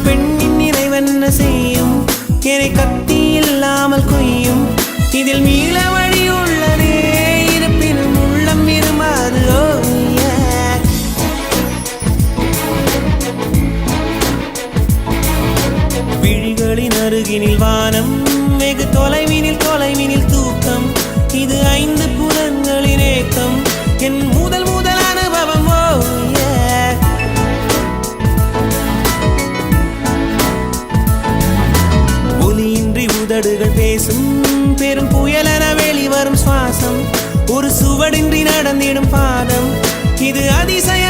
பெண்ணின் நிறைவென்ன செய்யும் என்னை கத்தி இல்லாமல் கொய்யும் இதில் மீள வழி உள்ளதே இருப்பினும் உள்ளம் விரும்பாது விழிகளின் அருகினில் வானம் வெகு தொலைவினில் தூக்கம் இது 5 புலன்களின் ஏக்கம் என் முதல் அனுபவம் ஒலியின்றி உதடுகள் பேசும் பெரும் புயலென வெளிவரும் சுவாசம் ஒரு சுவடின்றி நடந்திடும் பாதம் இது அதிசயம்